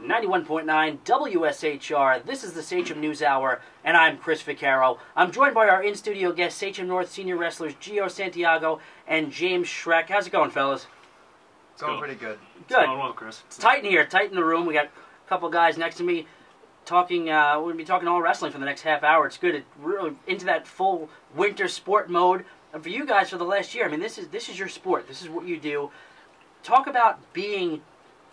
91.9 WSHR. This is the Sachem News Hour, and I'm Chris Vaccaro. I'm joined by our in-studio guests, Sachem North senior wrestlers Gio Santiago and James Schreck. How's it going, fellas? It's going pretty good. Good. It's going well, Chris. It's tight in here, tight in the room. We got a couple guys next to me talking. We're going to be talking all wrestling for the next half hour. It's good. It's really into that full winter sport mode. And for you guys, for the last year, I mean, this is your sport. This is what you do. Talk about being,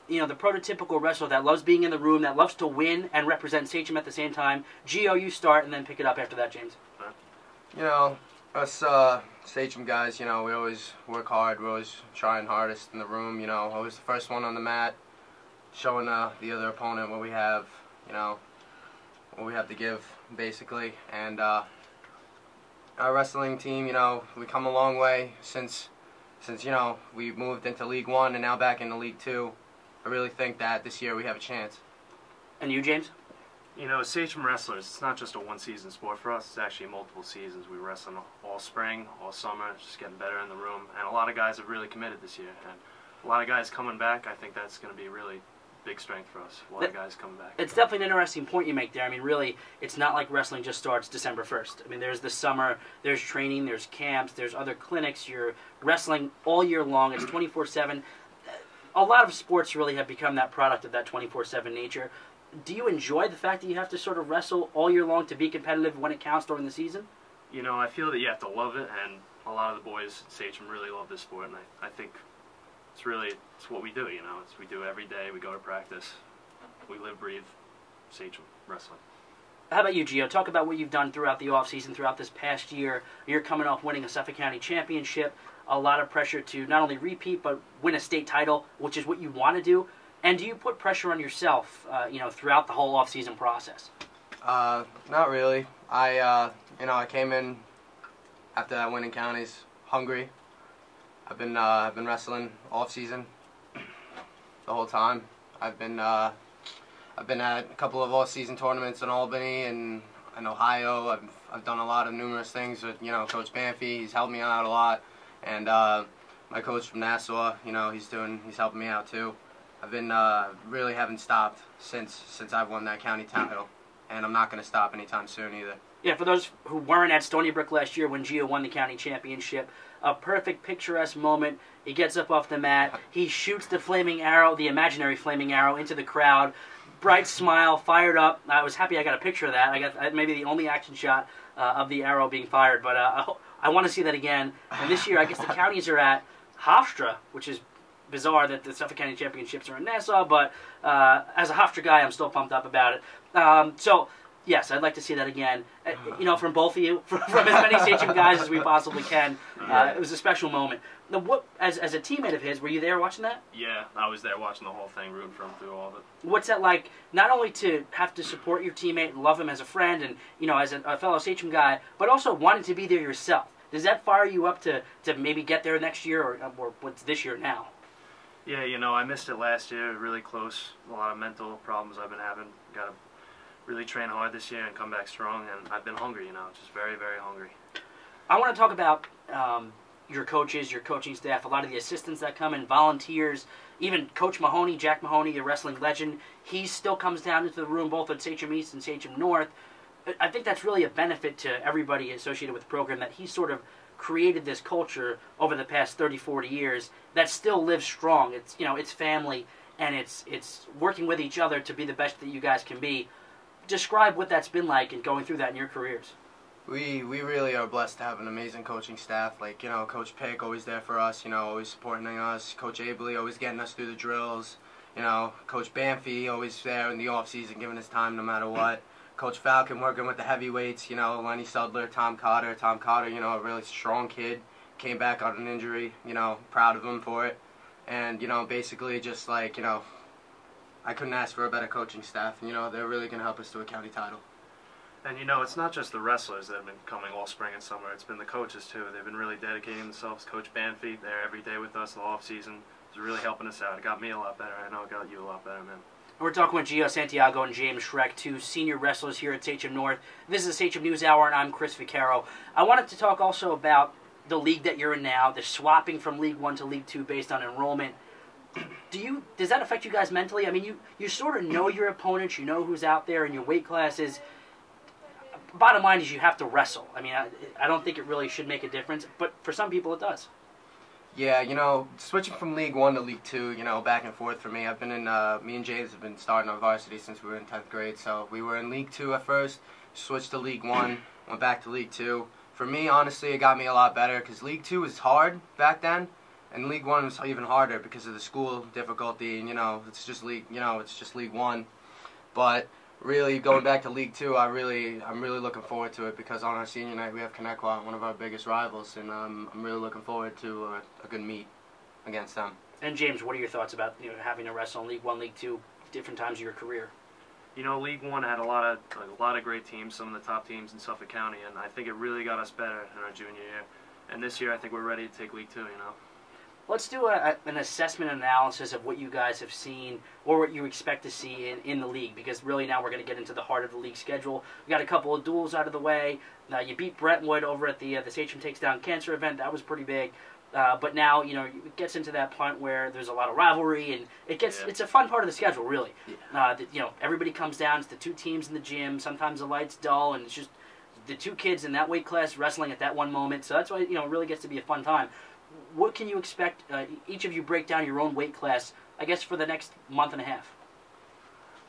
you know, the prototypical wrestler that loves being in the room, that loves to win and represent Sachem at the same time. Gio, you start, and then pick it up after that, James. You know, us Sachem guys, you know, we always work hard. We're always trying hardest in the room, you know, always the first one on the mat, showing the other opponent what we have, you know, what we have to give, basically. And our wrestling team, you know, we come a long way since you know, we moved into League One and now back into League Two. I really think that this year we have a chance. And you, James? You know, Sachem wrestlers, it's not just a one-season sport for us. It's actually multiple seasons. We wrestle all spring, all summer, just getting better in the room. And a lot of guys have really committed this year. And a lot of guys coming back, I think that's going to be really big strength for us. A lot of guys coming back. It's definitely an interesting point you make there. I mean, really, it's not like wrestling just starts December 1st. I mean, there's the summer, there's training, there's camps, there's other clinics. You're wrestling all year long. It's 24/7. A lot of sports really have become that product of that 24/7 nature. Do you enjoy the fact that you have to sort of wrestle all year long to be competitive when it counts during the season? You know, I feel that you have to love it, and a lot of the boys at Sachem really love this sport, and I think it's what we do, you know. We do it every day. We go to practice. We live, breathe Sachem wrestling. How about you, Gio? Talk about what you've done throughout the offseason, throughout this past year. You're coming off winning a Suffolk County championship. A lot of pressure to not only repeat, but win a state title, which is what you want to do. And do you put pressure on yourself, you know, throughout the whole offseason process? Not really. You know, I came in after that winning counties hungry. I've been wrestling off season the whole time. I've been at a couple of off season tournaments in Albany and in Ohio. I've done a lot of numerous things with, you know, Coach Banffy. He's helped me out a lot, and my coach from Nassau, you know, he's helping me out too. I've been really haven't stopped since I've won that county title, and I'm not going to stop anytime soon either. Yeah, for those who weren't at Stony Brook last year when Gio won the county championship, a perfect picturesque moment. He gets up off the mat, he shoots the flaming arrow, the imaginary flaming arrow, into the crowd. Bright smile, fired up. I was happy I got a picture of that. I got maybe the only action shot of the arrow being fired, but I want to see that again. And this year, I guess the counties are at Hofstra, which is bizarre that the Suffolk County Championships are in Nassau, but as a Hofstra guy, I'm still pumped up about it. So, yes, I'd like to see that again. You know, from both of you, from as many Sachem guys as we possibly can. It was a special moment. Now, as a teammate of his, were you there watching that? Yeah, I was there watching the whole thing, rooting for him through all of it. What's that like, not only to have to support your teammate, love him as a friend, and, you know, as a fellow Sachem guy, but also wanting to be there yourself? Does that fire you up to maybe get there next year, or what's this year now? Yeah, you know, I missed it last year, really close. A lot of mental problems I've been having. Got to really train hard this year and come back strong, and I've been hungry, you know, just very, very hungry. I want to talk about your coaches, your coaching staff, a lot of the assistants that come in, volunteers, even Coach Mahoney, Jack Mahoney, the wrestling legend. He still comes down into the room both at Sachem East and Sachem North. I think that's really a benefit to everybody associated with the program, that he sort of created this culture over the past 30, 40 years that still lives strong. It's, you know, it's family, and it's working with each other to be the best that you guys can be. Describe what that's been like and going through that in your careers. We really are blessed to have an amazing coaching staff. Like, you know, Coach Pick always there for us, you know, always supporting us. Coach Abley always getting us through the drills. You know, Coach Banffy always there in the off season, giving us time no matter what. Coach Falcon working with the heavyweights, you know, Lenny Sudler, Tom Cotter. Tom Cotter, you know, a really strong kid. Came back on an injury, you know, proud of him for it. And, you know, basically just like, you know, I couldn't ask for a better coaching staff. You know, they're really going to help us to a county title. And, you know, it's not just the wrestlers that have been coming all spring and summer. It's been the coaches, too. They've been really dedicating themselves. Coach Banffy, there every day with us in the off-season. He's really helping us out. It got me a lot better. I know it got you a lot better, man. We're talking with Gio Santiago and James Schreck, two senior wrestlers here at Sachem North. This is the Sachem News Hour, and I'm Chris Vaccaro. I wanted to talk also about the league that you're in now, the swapping from League 1 to League 2 based on enrollment. Does that affect you guys mentally? I mean, you sort of know your opponents, you know who's out there in your weight classes. Bottom line is you have to wrestle. I mean, I don't think it really should make a difference, but for some people it does. Yeah, you know, switching from League 1 to League 2, you know, back and forth for me. I've been in, me and James have been starting our varsity since we were in 10th grade. So we were in League 2 at first, switched to League 1, went back to League 2. For me, honestly, it got me a lot better because League 2 was hard back then, and League 1 was even harder because of the school difficulty. And, you know, it's just League 1. But really, going back to League 2, I'm really looking forward to it because on our senior night we have Connecticut, one of our biggest rivals, and I'm really looking forward to a good meet against them. And James, what are your thoughts about having to wrestle in League 1, League 2, different times of your career? You know, League 1 had a lot of great teams, some of the top teams in Suffolk County, and I think it really got us better in our junior year. And this year, I think we're ready to take League 2. You know. Let's do an assessment analysis of what you guys have seen or what you expect to see in the league, because really now we're going to get into the heart of the league schedule. We got a couple of duels out of the way. You beat Brentwood over at the Sachem Takes Down Cancer event. That was pretty big. But now, it gets into that point where there's a lot of rivalry, and it's a fun part of the schedule, really. Yeah. Everybody comes down. It's the two teams in the gym. Sometimes the light's dull, and it's just the two kids in that weight class wrestling at that one moment. So that's why, it really gets to be a fun time. What can you expect? Each of you break down your own weight class, I guess, for the next month and a half.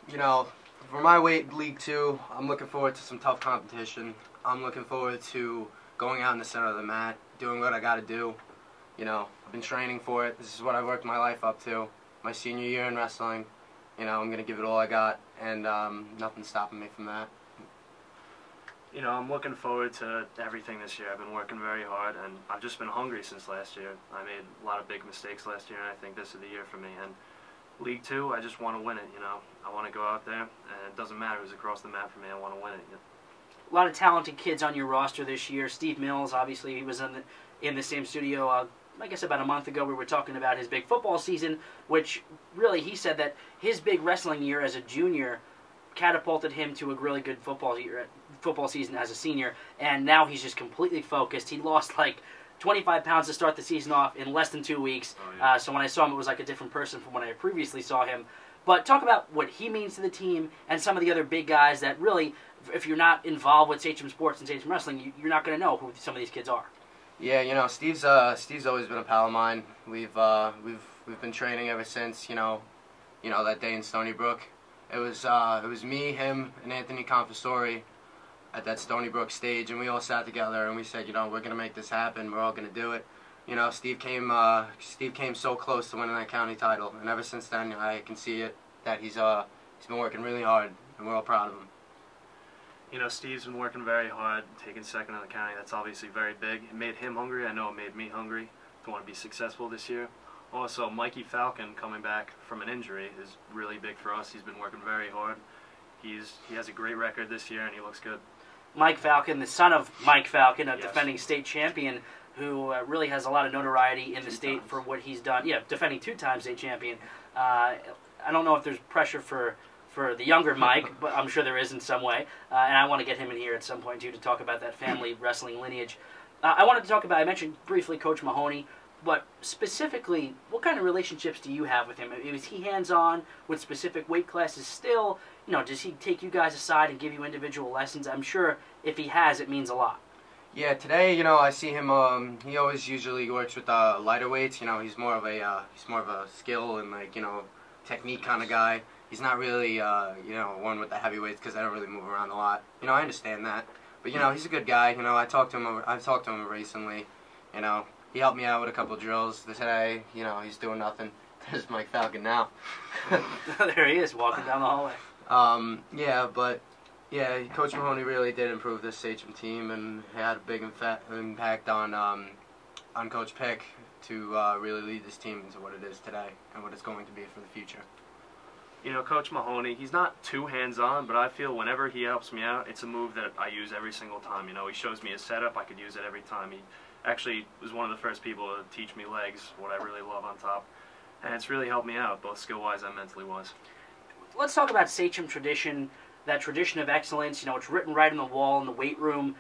You know, for my weight, League 2, I'm looking forward to some tough competition. I'm looking forward to going out in the center of the mat, doing what I got to do. You know, I've been training for it. This is what I worked my life up to. My senior year in wrestling, I'm going to give it all I got, and nothing's stopping me from that. You know, I'm looking forward to everything this year. I've been working very hard, and I've just been hungry since last year. I made a lot of big mistakes last year, and I think this is the year for me. And League 2, I just want to win it, I want to go out there, and it doesn't matter who's across the mat for me. I want to win it. A lot of talented kids on your roster this year. Steve Mills, obviously, he was in the same studio, I guess about a month ago. We were talking about his big football season, which really, he said that his big wrestling year as a junior catapulted him to a really good football season as a senior, and now he's just completely focused. He lost like 25 pounds to start the season off in less than 2 weeks. Oh, yeah. So when I saw him, it was like a different person from when I previously saw him. But talk about what he means to the team and some of the other big guys that really, if you're not involved with Sachem Sports and Sachem Wrestling, you're not going to know who some of these kids are. Yeah, Steve's always been a pal of mine. We've been training ever since that day in Stony Brook. It was me, him, and Anthony Confessori at that Stony Brook stage, and we all sat together and we said, we're gonna make this happen. We're all gonna do it. Steve came so close to winning that county title, and ever since then, I can see it that he's been working really hard, and we're all proud of him. Steve's been working very hard, taking second in the county. That's obviously very big. It made him hungry. I know it made me hungry to want to be successful this year. Also, Mikey Falcon coming back from an injury is really big for us. He's been working very hard. He has a great record this year, and he looks good. Mike Falcon, the son of Mike Falcon, a Yes. defending state champion, who really has a lot of notoriety in the state for what he's done. Yeah, defending 2-time state champion. I don't know if there's pressure for the younger Mike, but I'm sure there is in some way. And I want to get him in here at some point, too, to talk about that family wrestling lineage. I wanted to talk about, I mentioned briefly Coach Mahoney, but specifically, what kind of relationships do you have with him? Is he hands-on with specific weight classes still? Does he take you guys aside and give you individual lessons? I'm sure if he has, it means a lot. Yeah, today, I see him. He always usually works with lighter weights. He's more of a skill and technique kind of guy. He's not really one with the heavyweights because I don't really move around a lot. I understand that, but he's a good guy. I've talked to him recently. He helped me out with a couple drills today. He's doing nothing. There's Mike Falcon now. There he is, walking down the hallway. Coach Mahoney really did improve this Sachem team, and he had a big impact on Coach Pick to really lead this team into what it is today and what it's going to be for the future. Coach Mahoney, he's not too hands-on, but I feel whenever he helps me out, it's a move that I use every single time. He shows me a setup, I could use it every time. He actually was one of the first people to teach me legs, what I really love on top. And it's really helped me out, both skill-wise and mentally-wise. Let's talk about Sachem tradition, that tradition of excellence. It's written right on the wall in the weight room.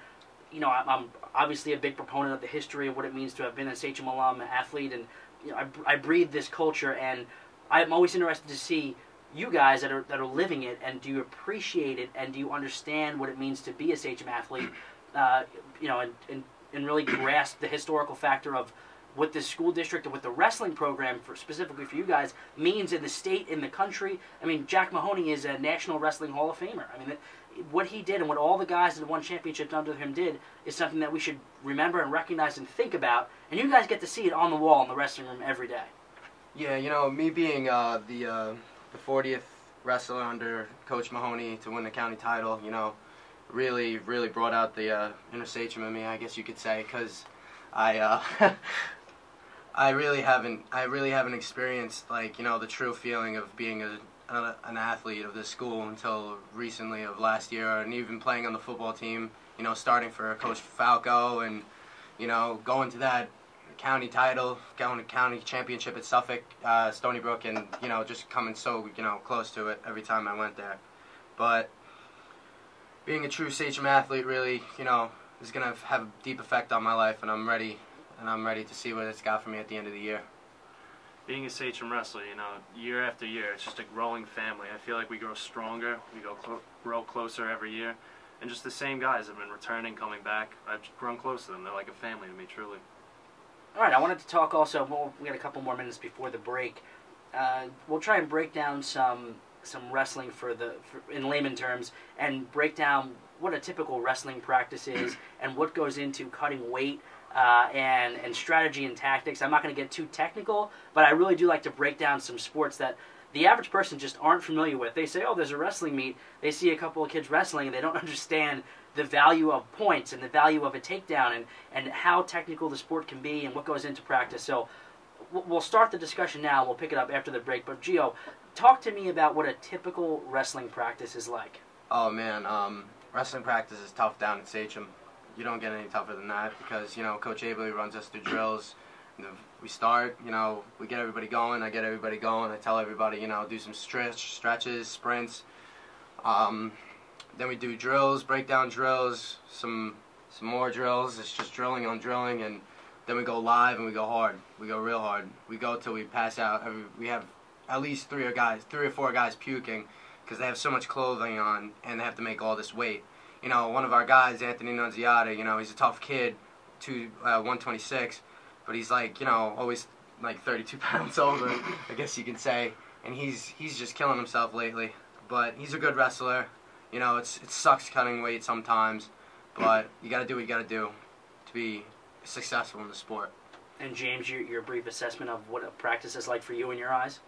I'm obviously a big proponent of the history of what it means to have been a Sachem alum, athlete, and I breathe this culture, and I'm always interested to see you guys that are living it, and do you appreciate it, and do you understand what it means to be a Sachem athlete, and really grasp the historical factor of what the school district and what the wrestling program, specifically for you guys, means in the state, in the country. I mean, Jack Mahoney is a National Wrestling Hall of Famer. I mean, what he did and what all the guys that won championships under him did is something that we should remember and recognize and think about. And you guys get to see it on the wall in the wrestling room every day. Yeah, me being the 40th wrestler under Coach Mahoney to win the county title, really brought out the inner Sachem in me, I guess you could say, because I I really haven't experienced the true feeling of being an athlete of this school until recently of last year, and even playing on the football team, starting for Coach Falco, and going to that county title, going to county championship at Suffolk, Stony Brook, and just coming so close to it every time I went there. But being a true Sachem athlete really is gonna have a deep effect on my life, and I'm ready to see what it's got for me at the end of the year. Being a Sachem wrestler, year after year, it's just a growing family. I feel like we grow stronger, we grow closer every year, and just the same guys have been returning, coming back. I've grown close to them. They're like a family to me, truly. All right, I wanted to talk also, we got a couple more minutes before the break. We'll try and break down some wrestling in layman terms, and break down what a typical wrestling practice is and what goes into cutting weight and strategy and tactics. I'm not going to get too technical, but I really do like to break down some sports that the average person just aren't familiar with. They say, oh, there's a wrestling meet. They see a couple of kids wrestling, and they don't understand the value of points and the value of a takedown and how technical the sport can be and what goes into practice. So we'll start the discussion now. We'll pick it up after the break. But Gio, talk to me about what a typical wrestling practice is like. Oh man, wrestling practice is tough down at Sachem. You don't get any tougher than that because Coach Abley runs us through drills. We start, we get everybody going. I get everybody going. I tell everybody, do some stretches, sprints. Then we do drills, breakdown drills, some more drills. It's just drilling on drilling, and then we go live and we go hard. We go real hard. We go till we pass out. We have at least three or four guys puking because they have so much clothing on and they have to make all this weight. One of our guys, Anthony Nunziata, he's a tough kid, 126, but he's always 32 pounds over, I guess you can say, and he's just killing himself lately. But he's a good wrestler. It sucks cutting weight sometimes, but you got to do what you got to do to be successful in the sport. And James, your brief assessment of what a practice is like for you in your eyes?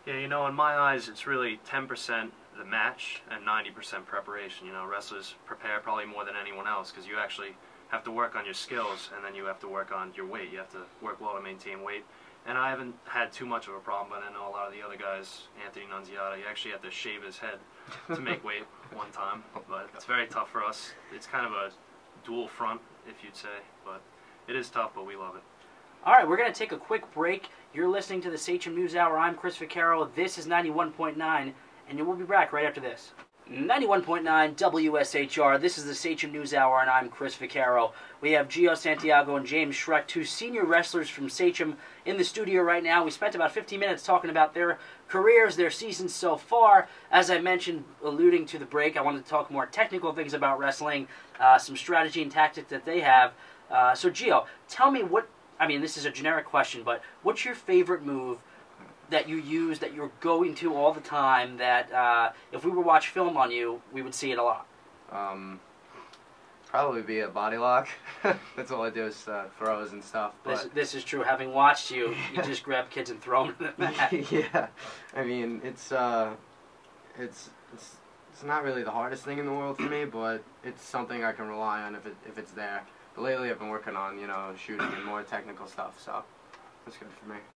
Yeah, in my eyes, it's really 10% the match and 90% preparation. Wrestlers prepare probably more than anyone else because you actually have to work on your skills, and then you have to work on your weight. You have to work well to maintain weight. And I haven't had too much of a problem, but I know a lot of the other guys, Anthony Nunziata, he actually had to shave his head to make weight one time. But it's very tough for us. It's kind of a dual front, if you'd say. But it is tough, but we love it. All right, we're going to take a quick break. You're listening to the Sachem News Hour. I'm Chris Vaccaro. This is 91.9, and we'll be back right after this. 91.9 WSHR. This is the Sachem News Hour, and I'm Chris Vaccaro. We have Gio Santiago and James Schreck, two senior wrestlers from Sachem, in the studio right now. We spent about 15 minutes talking about their careers, their seasons so far. As I mentioned, alluding to the break, I wanted to talk more technical things about wrestling, some strategy and tactics that they have. So, Gio, tell me this is a generic question, but what's your favorite move that you use, that you're going to all the time, that if we were watch film on you, we would see it a lot? Probably be a body lock. That's all I do is throws and stuff. But this is true. Having watched you, you just grab kids and throw them in the mat. Yeah, I mean it's not really the hardest thing in the world for me, but it's something I can rely on if it's there. But lately I've been working on shooting and more technical stuff, so that's good for me.